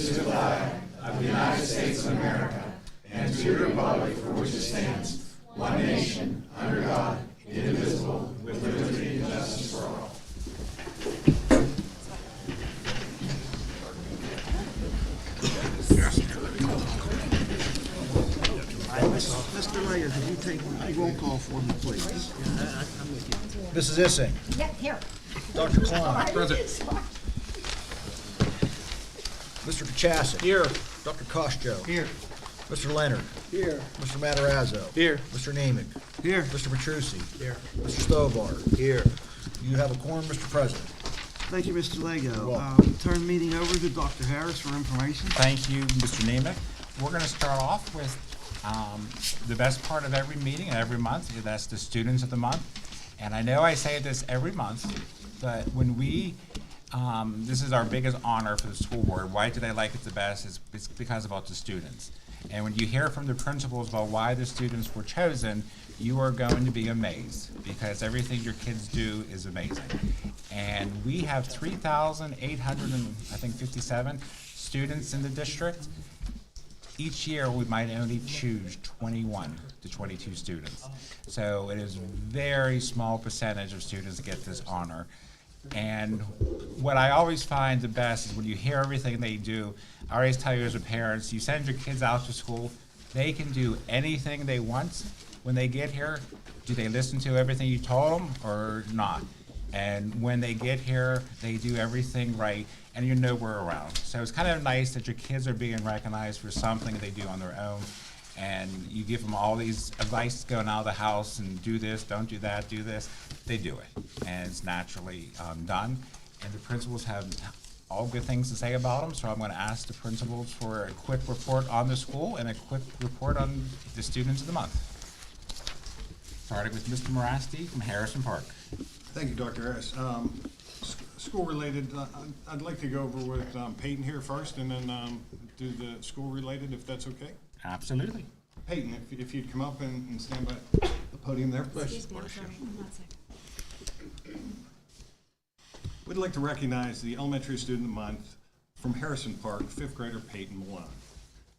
to the flag of the United States of America and to the republic for which it stands, one nation, under God, indivisible, with liberty and justice for all. Mr. Mayor, could you take a roll call for me, please? Mrs. Issing. Yeah, here. Dr. Klein. Present. Mr. Kachasik. Here. Dr. Koshjo. Here. Mr. Leonard. Here. Mr. Matarazzo. Here. Mr. Nemick. Here. Mr. Petrucci. Here. Mr. Stobar. Here. You have a quorum, Mr. President. Thank you, Mr. Lego. welcome. Turn the meeting over to Dr. Harris for information. Thank you, Mr. Nemick. We're going to start off with the best part of every meeting and every month. That's the students of the month. And I know I say this every month, but when we, this is our biggest honor for the school board. Why did I like it the best? It's because about the students. And when you hear from the principals about why the students were chosen, you are going to be amazed because everything your kids do is amazing. And we have 3,857 students in the district. Each year, we might only choose 21 to 22 students. So it is a very small percentage of students that get this honor. And what I always find the best is when you hear everything they do, I always tell you as a parent, you send your kids out to school, they can do anything they want. When they get here, do they listen to everything you told them or not? And when they get here, they do everything right, and you're nowhere around. So it's kind of nice that your kids are being recognized for something they do on their own, and you give them all these advice going out of the house and do this, don't do that, do this. They do it, and it's naturally done. And the principals have all good things to say about them, so I'm going to ask the principals for a quick report on the school and a quick report on the students of the month. Starting with Mr. Morasti from Harrison Park. Thank you, Dr. Harris. School-related, I'd like to go over with Peyton here first and then do the school-related, if that's okay. Absolutely. Peyton, if you'd come up and stand by the podium there. Excuse me, I'm sorry. One second. We'd like to recognize the Elementary Student of the Month from Harrison Park, fifth grader Peyton Malone.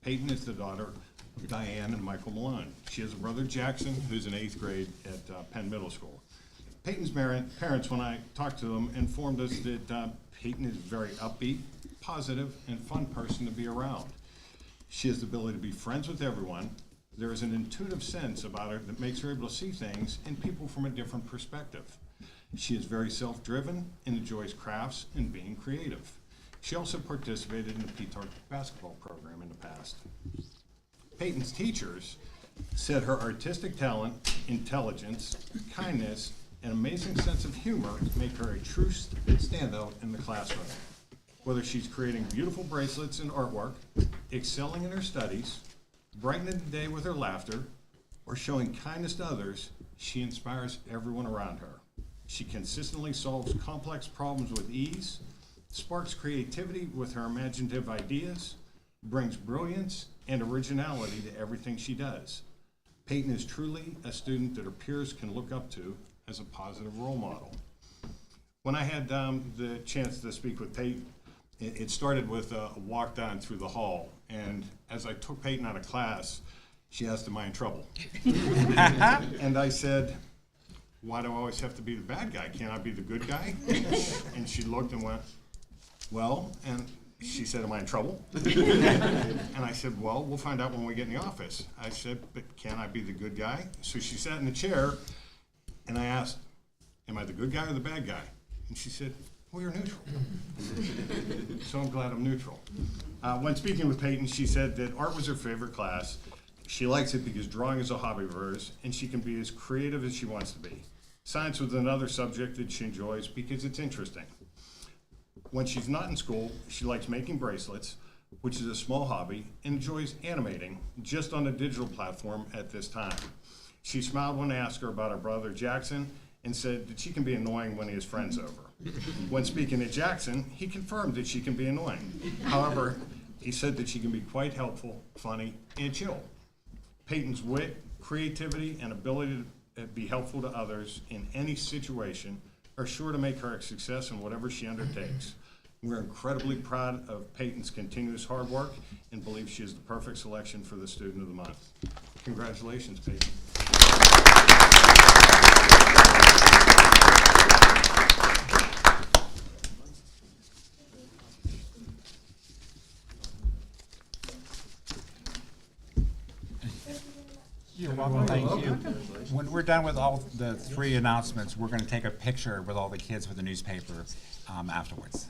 Peyton is the daughter of Diane and Michael Malone. She has a brother, Jackson, who's in 8th grade at Penn Middle School. Peyton's parents, when I talked to them, informed us that Peyton is a very upbeat, positive, and fun person to be around. She has the ability to be friends with everyone. There is an intuitive sense about her that makes her able to see things and people from a different perspective. She is very self-driven and enjoys crafts and being creative. She also participated in the P-TARC basketball program in the past. Peyton's teachers said her artistic talent, intelligence, kindness, and amazing sense of humor make her a true standout in the classroom. Whether she's creating beautiful bracelets and artwork, excelling in her studies, brightening the day with her laughter, or showing kindness to others, she inspires everyone around her. She consistently solves complex problems with ease, sparks creativity with her imaginative ideas, brings brilliance and originality to everything she does. Peyton is truly a student that her peers can look up to as a positive role model. When I had the chance to speak with Peyton, it started with a walk down through the hall, and as I took Peyton out of class, she asked, "Am I in trouble?" And I said, "Why do I always have to be the bad guy? Can't I be the good guy?" And she looked and went, "Well," and she said, "Am I in trouble?" And I said, "Well, we'll find out when we get in the office." I said, "But can't I be the good guy?" So she sat in the chair, and I asked, "Am I the good guy or the bad guy?" And she said, "Well, you're neutral." So I'm glad I'm neutral. When speaking with Peyton, she said that art was her favorite class. She likes it because drawing is a hobby of hers, and she can be as creative as she wants to be. Science was another subject that she enjoys because it's interesting. When she's not in school, she likes making bracelets, which is a small hobby, and enjoys animating, just on a digital platform at this time. She smiled when I asked her about her brother Jackson and said that she can be annoying when he has friends over. When speaking to Jackson, he confirmed that she can be annoying. However, he said that she can be quite helpful, funny, and chill. Peyton's wit, creativity, and ability to be helpful to others in any situation are sure to make her a success in whatever she undertakes. We're incredibly proud of Peyton's continuous hard work and believe she is the perfect selection for the Student of the Month. Congratulations, Peyton. You're welcome. Thank you. When we're done with all the 3 announcements, we're going to take a picture with all the kids with the newspaper afterwards.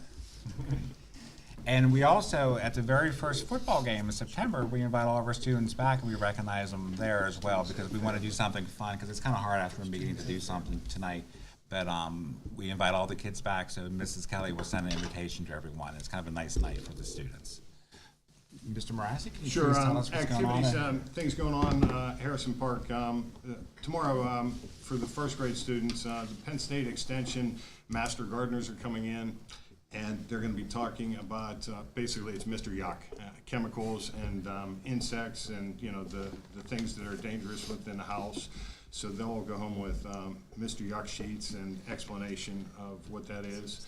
And we also, at the very first football game in September, we invite all of our students back and we recognize them there as well because we want to do something fun because it's kind of hard after a meeting to do something tonight. But we invite all the kids back, so Mrs. Kelly will send an invitation to everyone. It's kind of a nice night for the students. Mr. Morassi, can you Sure. please tell us what's going on? Activities, things going on, Harrison Park. Tomorrow, for the first grade students, the Penn State Extension Master Gardeners are coming in, and they're going to be talking about, basically it's Mr. Yuck, chemicals and insects and, you know, the things that are dangerous within the house. So they'll go home with Mr. Yuck sheets and explanation of what that is.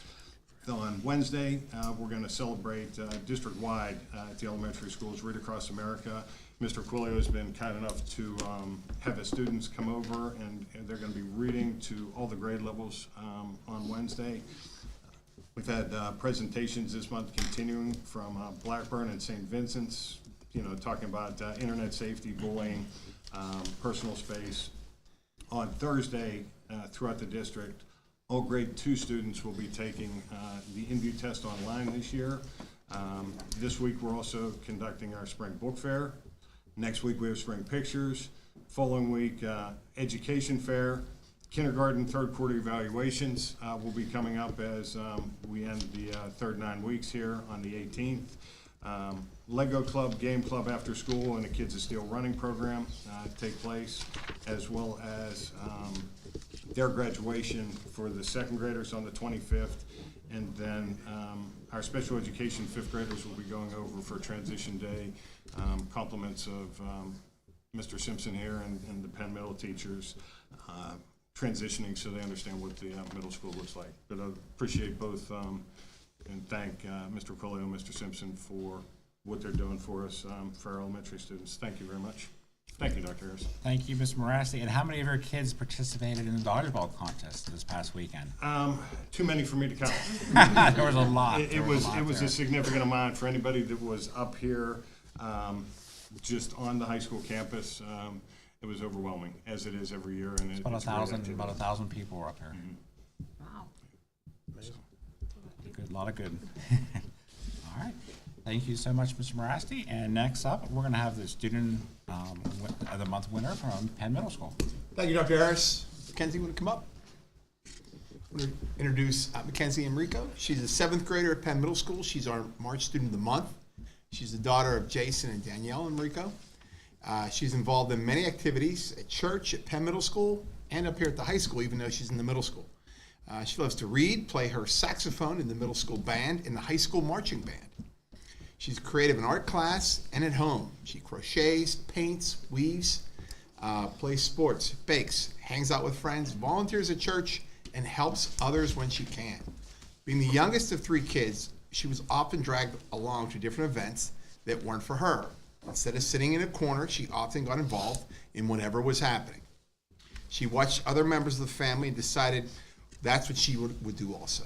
On Wednesday, we're going to celebrate district-wide at the elementary schools right across America. Mr. Quillio has been kind enough to have his students come over, and they're going to be reading to all the grade levels on Wednesday. We've had presentations this month continuing from Blackburn and St. Vincent's, you know, talking about internet safety, bullying, personal space. On Thursday, throughout the district, all grade 2 students will be taking the InView test online this year. This week we're also conducting our spring book fair. Next week we have spring pictures. Following week, education fair. Kindergarten third quarter evaluations will be coming up as we end the third 9 weeks here on the 18th. Lego Club, Game Club after school, and the Kids of Steel running program take place, as well as their graduation for the second graders on the 25th, and then our special education 5th graders will be going over for Transition Day. Compliments of Mr. Simpson here and the Penn Middle teachers transitioning so they understand what the middle school looks like. But I appreciate both and thank Mr. Quillio and Mr. Simpson for what they're doing for us, for our elementary students. Thank you very much. Thank you, Dr. Harris. Thank you, Ms. Morassi. And how many of your kids participated in the dodgeball contest this past weekend? Too many for me to count. There was a lot. It was a significant amount for anybody that was up here, just on the high school campus. It was overwhelming, as it is every year, and it's About a great activity. 1,000 people were up here. Wow. Good, a lot of good. All right. Thank you so much, Mr. Morasty. And next up, we're going to have the Student of the Month winner from Penn Middle School. Thank you, Dr. Harris. Mackenzie, want to come up? I'm going to introduce Mackenzie Enrico. She's a 7th grader at Penn Middle School. She's our March Student of the Month. She's the daughter of Jason and Danielle Enrico. She's involved in many activities at church, at Penn Middle School, and up here at the high school, even though she's in the middle school. She loves to read, play her saxophone in the middle school band, and the high school marching band. She's creative in art class and at home. She crochets, paints, weaves, plays sports, bakes, hangs out with friends, volunteers at church, and helps others when she can. Being the youngest of 3 kids, she was often dragged along to different events that weren't for her. Instead of sitting in a corner, she often got involved in whatever was happening. She watched other members of the family and decided that's what she would do also.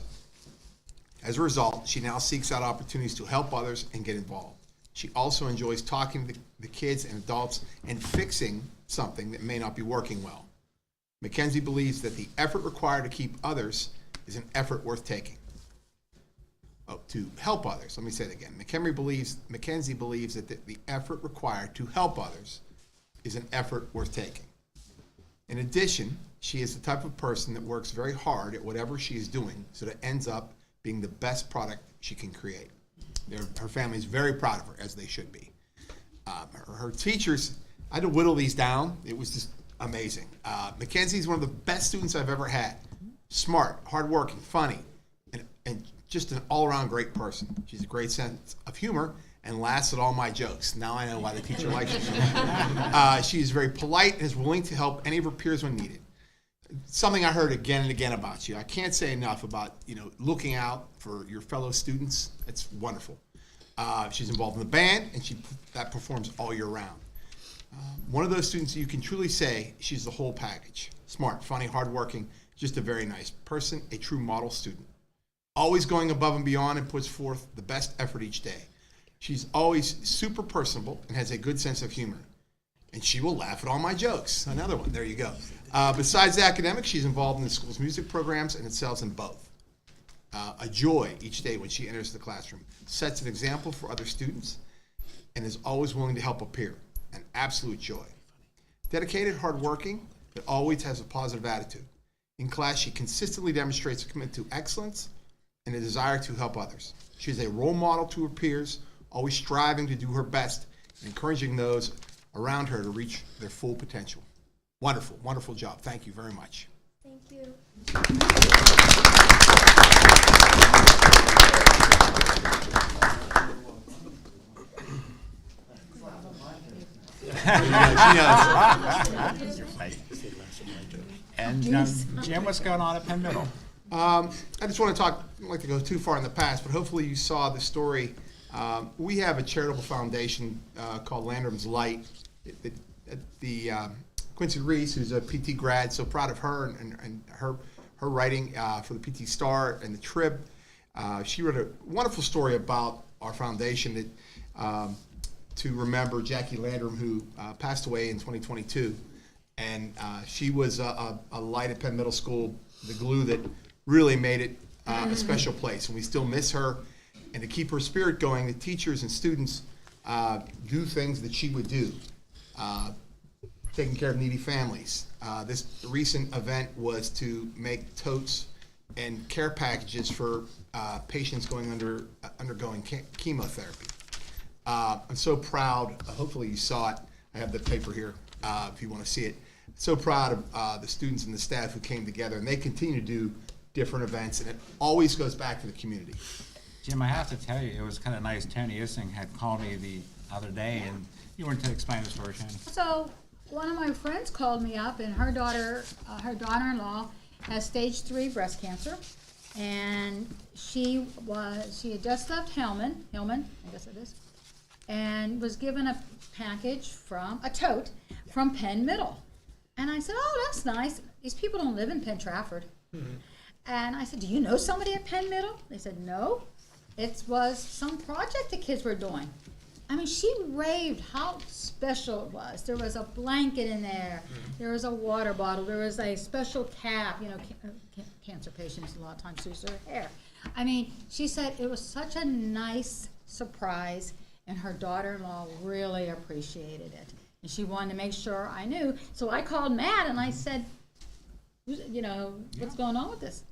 As a result, she now seeks out opportunities to help others and get involved. She also enjoys talking to the kids and adults and fixing something that may not be working well. Mackenzie believes that the effort required to keep others is an effort worth taking. To help others, let me say that again. Mackenzie believes that the effort required to help others is an effort worth taking. In addition, she is the type of person that works very hard at whatever she is doing so that it ends up being the best product she can create. Her family is very proud of her, as they should be. Her teachers, I had to whittle these down. It was just amazing. Mackenzie is one of the best students I've ever had. Smart, hardworking, funny, and just an all-around great person. She's a great sense of humor and laughs at all my jokes. Now I know why the teacher likes her so much. She is very polite and is willing to help any of her peers when needed. something I heard again and again about you. I can't say enough about, looking out for your fellow students. It's wonderful. She's involved in the band, and that performs all year round. One of those students you can truly say she's the whole package. Smart, funny, hardworking, just a very nice person, a true model student. Always going above and beyond and puts forth the best effort each day. She's always super personable and has a good sense of humor. And she will laugh at all my jokes. Another one, there you go. Besides academics, she's involved in the school's music programs and excels in both. A joy each day when she enters the classroom. Sets an example for other students and is always willing to help a peer. An absolute joy. Dedicated, hardworking, but always has a positive attitude. In class, she consistently demonstrates a commitment to excellence and a desire to help others. She is a role model to her peers, always striving to do her best and encouraging those around her to reach their full potential. Wonderful, wonderful job. Thank you very much. Thank you. And Jim, what's going on at Penn Middle? I just want to talk, I don't like to go too far in the past, but hopefully you saw the story. We have a charitable foundation called Landrum's Light. The Quincy Reese, who's a PT grad, so proud of her and her writing for the PT Star and the Trib. She wrote a wonderful story about our foundation that to remember Jackie Landrum, who passed away in 2022. And she was a light at Penn Middle School, the glue that really made it a special place. And we still miss her. And to keep her spirit going, the teachers and students do things that she would do, taking care of needy families. This recent event was to make totes and care packages for patients undergoing chemotherapy. I'm so proud. Hopefully you saw it. I have the paper here if you want to see it. So proud of the students and the staff who came together, and they continue to do different events, and it always goes back to the community. Jim, I have to tell you, it was kind of nice. Tony Issing had called me the other day, and you wanted to explain the story, Tony. So one of my friends called me up, and her daughter-in-law has stage 3 breast cancer, and she had just left Hillman, I guess it is, and was given a package from a tote from Penn Middle. And I said, oh, that's nice. These people don't live in Penn Trafford. And I said, do you know somebody at Penn Middle? They said, no. It was some project the kids were doing. I mean, she raved how special it was. There was a blanket in there. There was a water bottle. There was a special cap. Cancer patients a lot of times lose their hair. I mean, she said it was such a nice surprise, and her daughter-in-law really appreciated it. And she wanted to make sure I knew. So I called Matt, and I said, what's going on with this?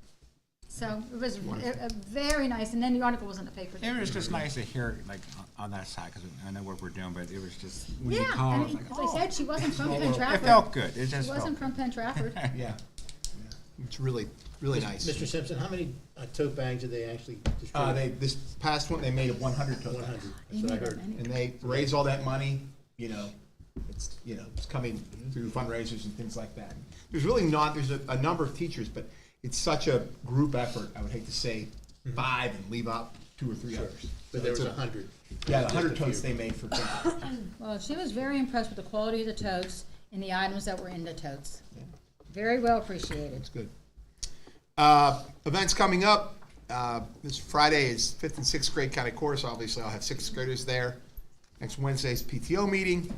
So it was very nice. And then the article was in the paper. It was just nice to hear, like, on that side, because I know what we're doing, but it was just, when you Yeah, called, I and was like, as I said, she wasn't from Penn it Trafford. felt good. It just She wasn't felt from Penn Trafford. Yeah. It's really, really nice. Mr. Simpson, how many tote bags did they actually distribute? This past one, they made 100 tote 100. bags. That's what I heard. And they raise all that money, it's coming through fundraisers and things like that. There's a number of teachers, but it's such a group effort. I would hate to say 5 and leave out 2 or 3 others. But there was 100. Yeah, the Just 100 a few. totes they made for kids. Well, she was very impressed with the quality of the totes and the items that were in the totes. Very well appreciated. It's good. Events coming up. This Friday is 5th and 6th grade county course. Obviously, I'll have 6th graders there. Next Wednesday's PTO meeting.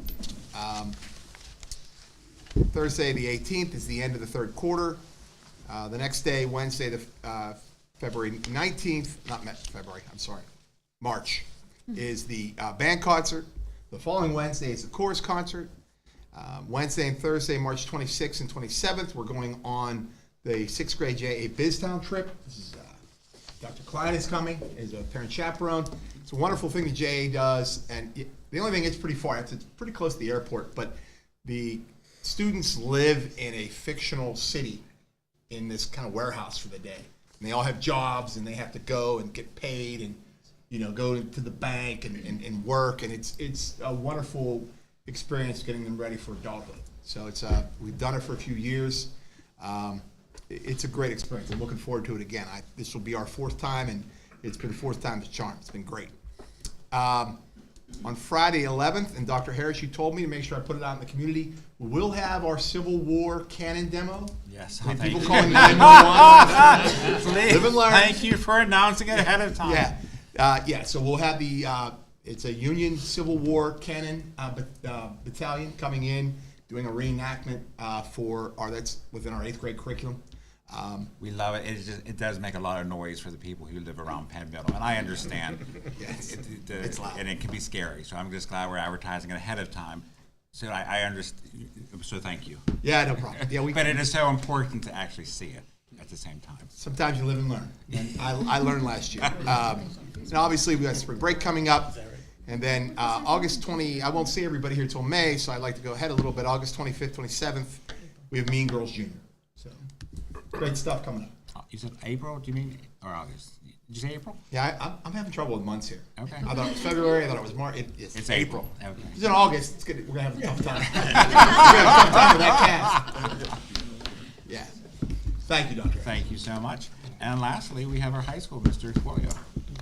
Thursday, the 18th, is the end of the third quarter. The next day, Wednesday, February 19th, March, is the band concert. The following Wednesday is the chorus concert. Wednesday and Thursday, March 26th and 27th, we're going on the 6th grade JA Biztown trip. This is Dr. Klein is coming as a parent chaperone. It's a wonderful thing the JA does, and the only thing, it's pretty far. It's pretty close to the airport, but the students live in a fictional city in this kind of warehouse for the day. And they all have jobs, and they have to go and get paid and, go to the bank and work. And it's a wonderful experience getting them ready for adulthood. So we've done it for a few years. It's a great experience. I'm looking forward to it again. This will be our 4th time, and it's been 4th time's a charm. It's been great. On Friday 11th, and Dr. Harris, you told me to make sure I put it out in the community, we'll have our Civil War cannon demo. Yes. I mean, thank people you. calling 911. Live and learn. Thank you for announcing it ahead of time. Yeah. So we'll have it's a Union Civil War cannon battalion coming in, doing a reenactment that's within our 8th grade curriculum. We love it. It does make a lot of noise for the people who live around Penn Middle, and I understand. It's loud. And it can be scary. So I'm just glad we're advertising it ahead of time. So I understand. So thank you. Yeah, no problem. Yeah, But it is so important to actually see it at the same time. sometimes you live and learn. And I learned last year. And obviously, we got spring break coming up. And then August 20, I won't see everybody here till May, so I'd like to go ahead a little bit. August 25th, 27th, we have Mean Girls Junior. So great stuff coming up. You said April? Do you mean or August? Did you say April? Yeah, I'm having trouble with months here. Okay. I thought it was February. I thought it was March. It's April. Okay. It's in August. It's good. We're gonna have a tough time. We're gonna have a tough time with that cast. Yeah. Thank you, Doctor. Thank you so much. And lastly, we have our high school, Mr. Twilio.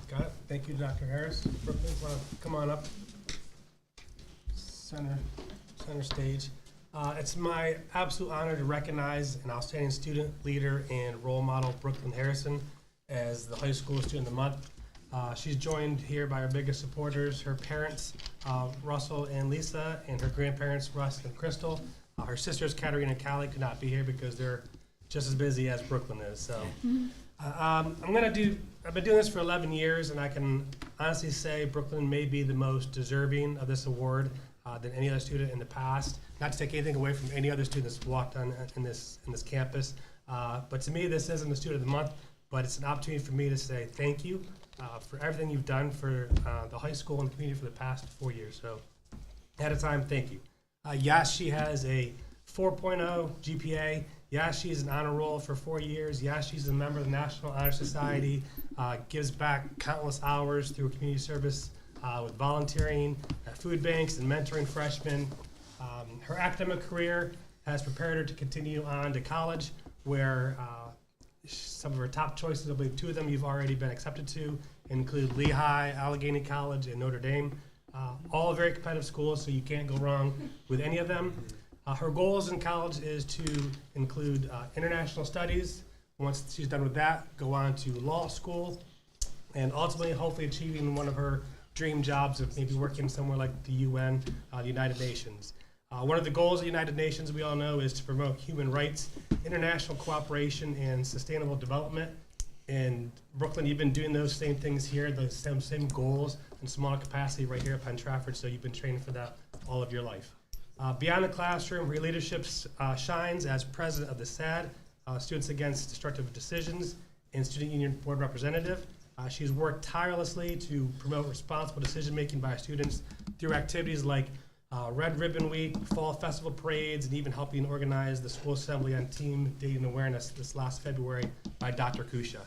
Got it. Thank you, Dr. Harris. Brooklyn, want to come on up? Center stage. It's my absolute honor to recognize an outstanding student, leader, and role model, Brooklyn Harrison, as the High School Student of the Month. She's joined here by her biggest supporters, her parents, Russell and Lisa, and her grandparents, Russ and Crystal. Her sisters, Katerina and Callie, could not be here because they're just as busy as Brooklyn is. So I've been doing this for 11 years, and I can honestly say Brooklyn may be the most deserving of this award than any other student in the past. Not to take anything away from any other student that's walked on in this campus, but to me, this isn't the Student of the Month, but it's an opportunity for me to say thank you for everything you've done for the high school and community for the past 4 years. So, at a time, thank you. Yes, she has a 4.0 GPA. Yes, she's an honor roll for 4 years. Yes, she's a member of the National Honor Society, gives back countless hours through community service with volunteering at food banks and mentoring freshmen. Her academic career has prepared her to continue on to college, where some of her top choices, I believe 2 of them you've already been accepted to, include Lehigh, Allegheny College, and Notre Dame. All very competitive schools, so you can't go wrong with any of them. Her goals in college is to include international studies. Once she's done with that, go on to law school, and ultimately, hopefully, achieving one of her dream jobs of maybe working somewhere like the UN, the United Nations. One of the goals of the United Nations, we all know, is to promote human rights, international cooperation, and sustainable development. In Brooklyn, you've been doing those same things here, those same goals in smaller capacity right here at Penn Trafford, so you've been training for that all of your life. Beyond the classroom, her leadership shines as president of the SAD, Students Against Destructive Decisions, and Student Union Board Representative. She's worked tirelessly to promote responsible decision-making by students through activities like Red Ribbon Week, Fall Festival parades, and even helping organize the school assembly on Team Dating Awareness this last February by Dr. Kusha.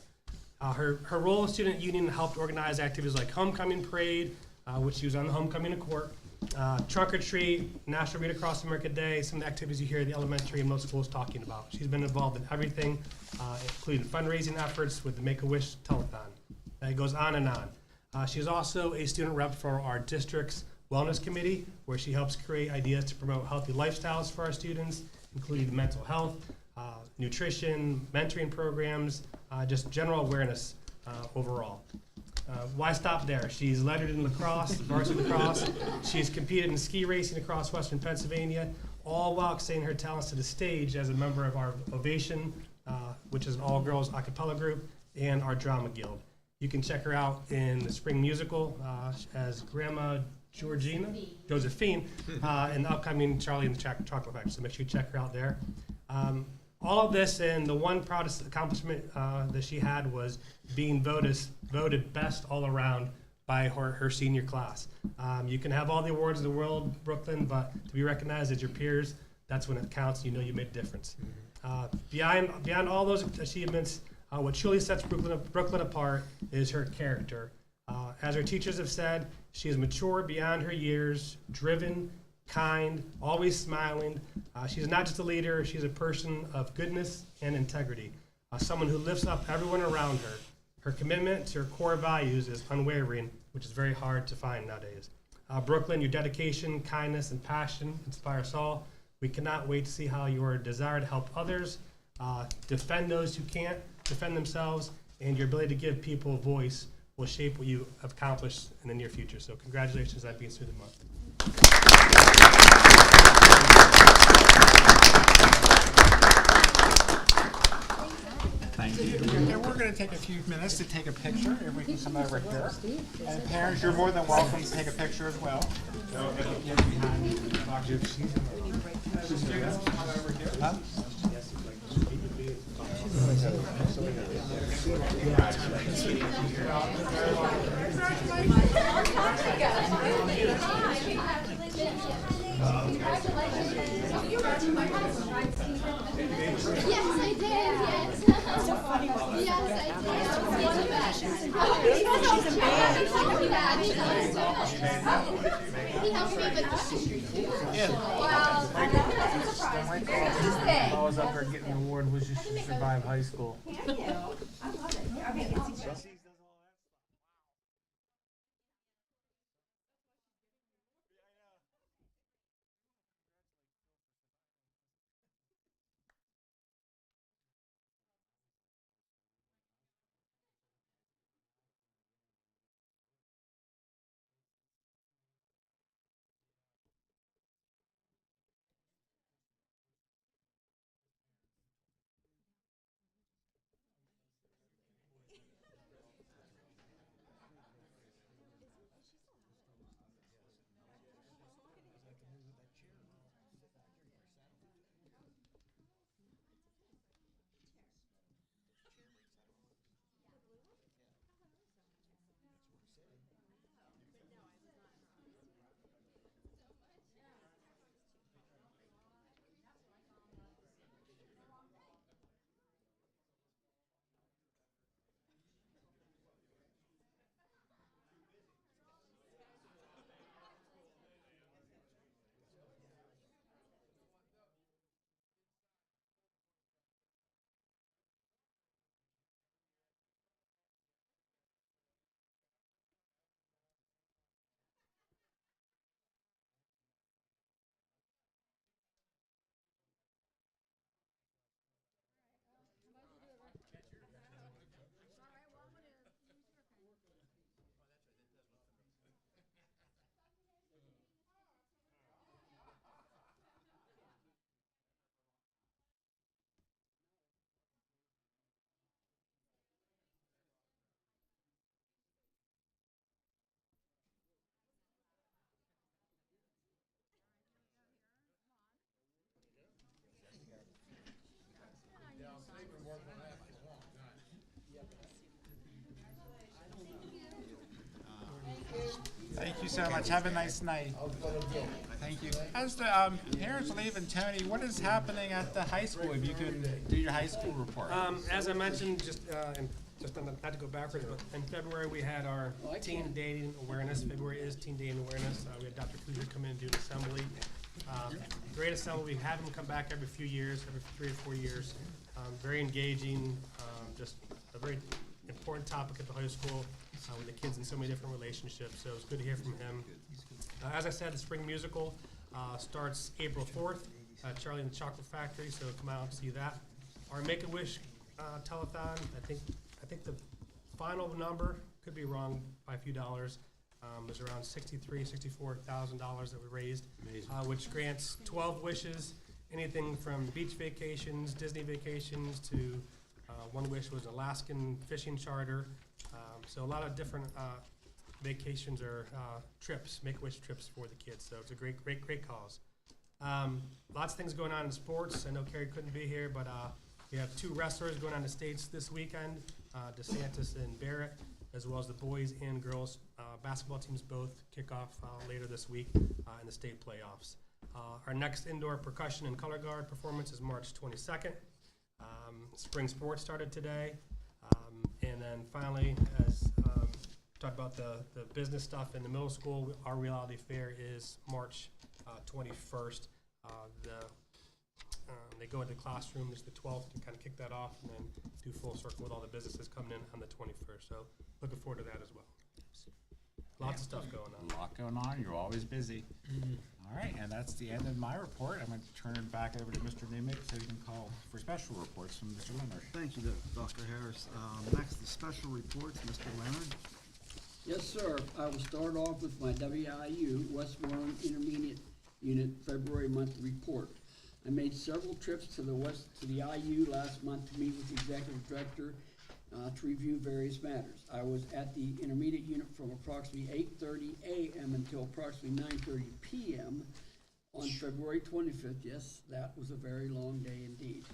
Her role as Student Union helped organize activities like Homecoming Parade, which she was on the Homecoming in Court, Trunk or Treat, National Read Across America Day, some of the activities you hear the elementary and most schools talking about. She's been involved in everything, including fundraising efforts with the Make-A-Wish Telethon. It goes on and on. She's also a student rep for our district's Wellness Committee, where she helps create ideas to promote healthy lifestyles for our students, including mental health, nutrition, mentoring programs, just general awareness overall. Why stop there? She's lettered in lacrosse, varsity lacrosse. She's competed in ski racing across Western Pennsylvania, all while extending her talents to the stage as a member of our Ovation, which is an all-girls a cappella group, and our drama guild. You can check her out in the spring musical as Grandma Josephine, in the upcoming Charlie and the Chocolate Factory, so make sure you check her out there. All of this, and the one proudest accomplishment that she had was being voted best all around by her senior class. You can have all the awards in the world, Brooklyn, but to be recognized as your peers, that's when it counts. You know you made a difference. Beyond all those achievements, what truly sets Brooklyn apart is her character. As her teachers have said, she is mature beyond her years, driven, kind, always smiling. She's not just a leader, she's a person of goodness and integrity, someone who lifts up everyone around her. Her commitment to her core values is unwavering, which is very hard to find nowadays. Brooklyn, your dedication, kindness, and passion inspire us all. We cannot wait to see how your desire to help others, defend those who can't defend themselves, and your ability to give people a voice will shape what you have accomplished in the near future. So congratulations on being Student of the Month. Thank you. And we're going to take a few minutes to take a picture, if we can come over here. And parents, you're more than welcome to take a picture as well. Yes, I did. Yes. So funny. Yes, I did. He helped me with wow. I was up there getting an award, was you should survive high school. Thank you so much. Have a nice night. Thank you. As the parents leave, and Tony, what is happening at the high school? If you could do your high school report. As I mentioned, just not to go backwards, but in February we had our Teen Dating Awareness. February is Teen Dating Awareness. We had Dr. Kuzer come in and do an assembly. Great assembly. We have him come back every few years, every 3 or 4 years. Very engaging, just a very important topic at the high school with the kids in so many different relationships. So it's good to hear from him. As I said, the spring musical starts April 4th. Charlie and the Chocolate Factory. So come out and see that. Our Make-A-Wish telethon. I think the final number, could be wrong by a few dollars, was around $64,000 that we raised, which grants 12 wishes, anything from beach vacations, Disney vacations, to one wish was Alaskan fishing charter. So a lot of different vacations or trips, Make-A-Wish trips for the kids. So it's a great cause. Lots of things going on in sports. I know Carrie couldn't be here, but we have 2 wrestlers going on the States this weekend, DeSantis and Barrett, as well as the boys and girls basketball teams both kick off later this week in the state playoffs. Our next indoor percussion and color guard performance is March 22nd. Spring sports started today. And then finally, as talked about the business stuff in the middle school, our reality fair is March 21st. They go into classrooms the 12th to kind of kick that off, and then do full circle with all the businesses coming in on the 21st. So looking forward to that as well. Lots of stuff going on. A lot going on. You're always busy. All right, and that's the end of my report. I'm going to turn it back over to Mr. Nimick so he can call for special reports from Mr. Leonard. Thank you, Dr. Harris. Next, the special reports, Mr. Leonard. Yes, sir. I will start off with my WIU Westmoreland Intermediate Unit February month report. I made several trips to the IU last month to meet with the executive director to review various matters. I was at the intermediate unit from approximately 8:30 a.m. until approximately 9:30 p.m. on February 25th. Yes, that was a very long day indeed.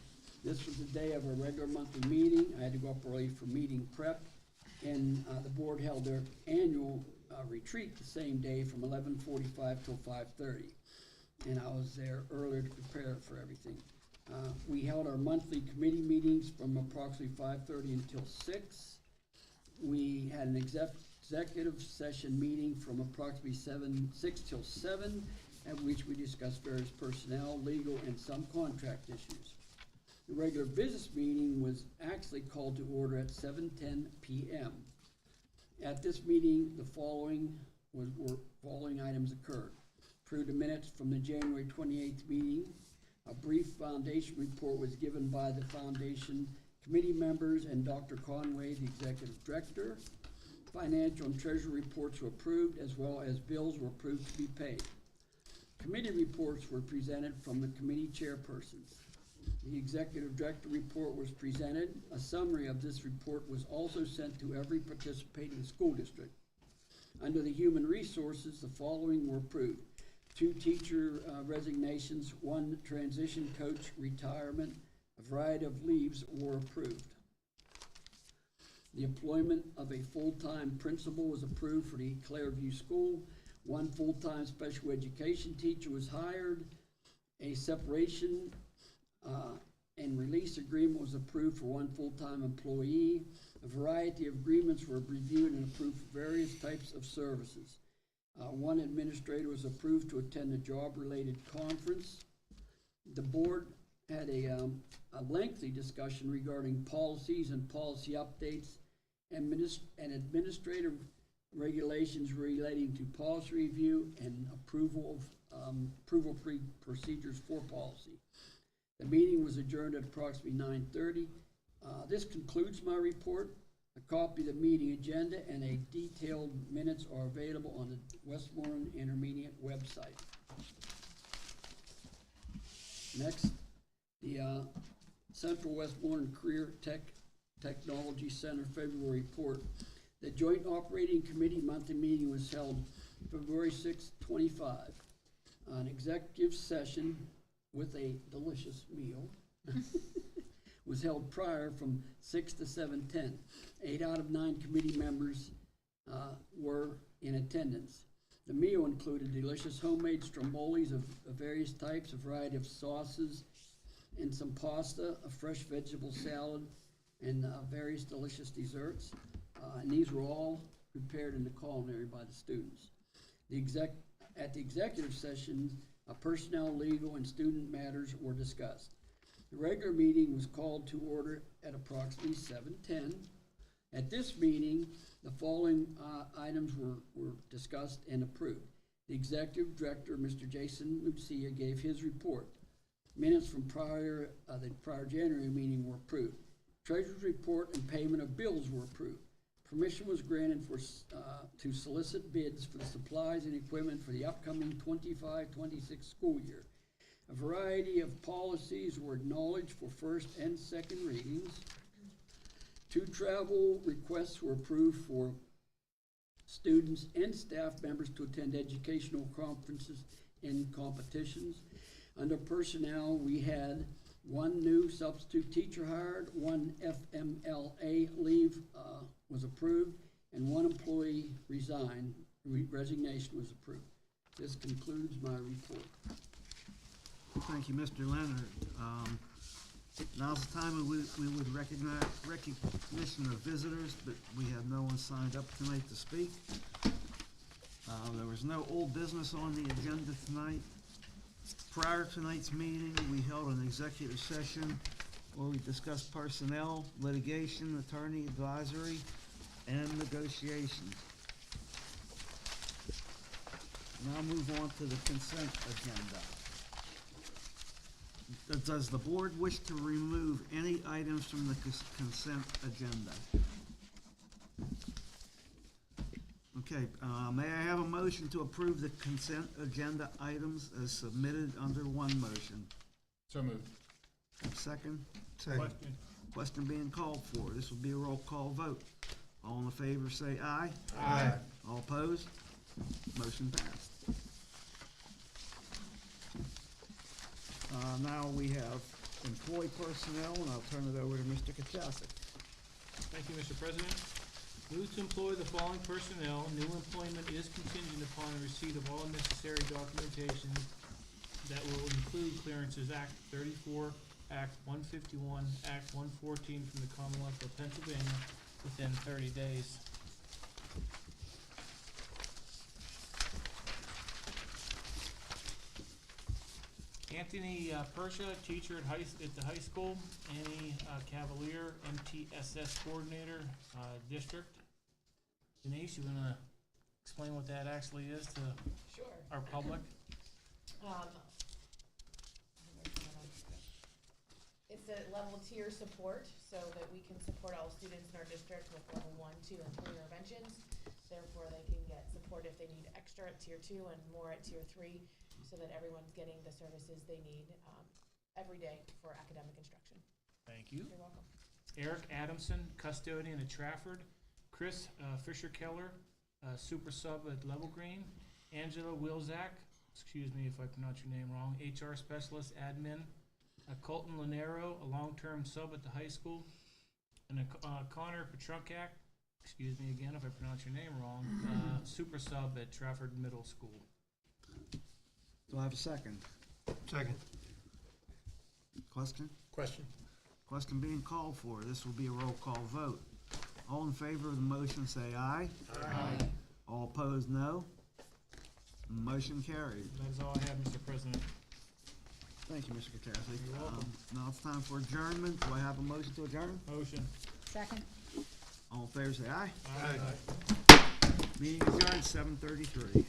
This was the day of our regular monthly meeting. I had to go up early for meeting prep, and the board held their annual retreat the same day from 11:45 till 5:30. And I was there earlier to prepare for everything. We held our monthly committee meetings from approximately 5:30 until 6. We had an executive session meeting from approximately 6 till 7, at which we discussed various personnel, legal, and some contract issues. The regular business meeting was actually called to order at 7:10 p.m. At this meeting, the following items occurred. Approved the minutes from the January 28th meeting. A brief foundation report was given by the foundation committee members and Dr. Conway, the executive director. Financial and treasury reports were approved, as well as bills were approved to be paid. Committee reports were presented from the committee chairpersons. The executive director report was presented. A summary of this report was also sent to every participating school district. Under the human resources, the following were approved. 2 teacher resignations, 1 transition coach retirement, a variety of leaves were approved. The employment of a full-time principal was approved for the Clairview School. 1 full-time special education teacher was hired. A separation and release agreement was approved for 1 full-time employee. A variety of agreements were reviewed and approved for various types of services. 1 administrator was approved to attend a job-related conference. The board had a lengthy discussion regarding policies and policy updates and administrative regulations relating to policy review and approval procedures for policy. The meeting was adjourned at approximately 9:30. This concludes my report. A copy of the meeting agenda and a detailed minutes are available on the Westmoreland Intermediate website. Next, the Central Westmoreland Career Technology Center February report. The Joint Operating Committee monthly meeting was held February 6, 25. An executive session with a delicious meal was held prior from 6 to 7:10. 8 out of 9 committee members were in attendance. The meal included delicious homemade strombolis of various types, a variety of sauces, and some pasta, a fresh vegetable salad, and various delicious desserts. And these were all prepared in the culinary by the students. At the executive session, personnel, legal, and student matters were discussed. The regular meeting was called to order at approximately 7:10. At this meeting, the following items were discussed and approved. The executive director, Mr. Jason Lucia, gave his report. Minutes from the prior January meeting were approved. Treasurer's report and payment of bills were approved. Permission was granted to solicit bids for the supplies and equipment for the upcoming 25-26 school year. A variety of policies were acknowledged for first and second readings. 2 travel requests were approved for students and staff members to attend educational conferences and competitions. Under personnel, we had 1 new substitute teacher hired, 1 FMLA leave was approved, and 1 employee resignation was approved. This concludes my report. Thank you, Mr. Leonard. Now's the time we would recognize recognition of visitors, but we have no one signed up tonight to speak. There was no old business on the agenda tonight. Prior to tonight's meeting, we held an executive session where we discussed personnel, litigation, attorney advisory, and negotiations. Now move on to the consent agenda. Does the board wish to remove any items from the consent agenda? Okay, may I have a motion to approve the consent agenda items as submitted under one motion? So moved. Second? Question. Question being called for. This will be a roll call vote. All in favor say aye. Aye. All opposed? Motion passed. Now we have employee personnel, and I'll turn it over to Mr. Kachasik. Thank you, Mr. President. Move to employ the following personnel. New employment is contingent upon the receipt of all necessary documentation that will include clearances Act 34, Act 151, Act 114 from the Commonwealth of Pennsylvania within 30 days. Anthony Persha, teacher at the high school. Annie Cavalier, MTSS coordinator, district. Denise, you wanna explain what that actually is to Sure. our public? It's a level tier support so that we can support all students in our district with level 1, 2, and 3 interventions. Therefore, they can get support if they need extra at tier 2 and more at tier 3, so that everyone's getting the services they need every day for academic instruction. Thank you. You're welcome. Eric Adamson, custodian at Trafford. Chris Fisher-Keller, super sub at Level Green. Angela Wilczak, excuse me if I pronounce your name wrong, HR specialist, admin. Colton Lanero, a long-term sub at the high school. And Connor Petrunkak, excuse me again if I pronounce your name wrong, super sub at Trafford Middle School. Do I have a second? Second. Question? Question. Question being called for. This will be a roll call vote. All in favor of the motion say aye. Aye. All opposed, no. Motion carried. That is all I have, Mr. President. Thank you, Mr. Kachasik. You're welcome. Now it's time for adjournment. Do I have a motion to adjourn? Motion. Second? All in favor say aye. Aye. Meeting adjourned 7:33.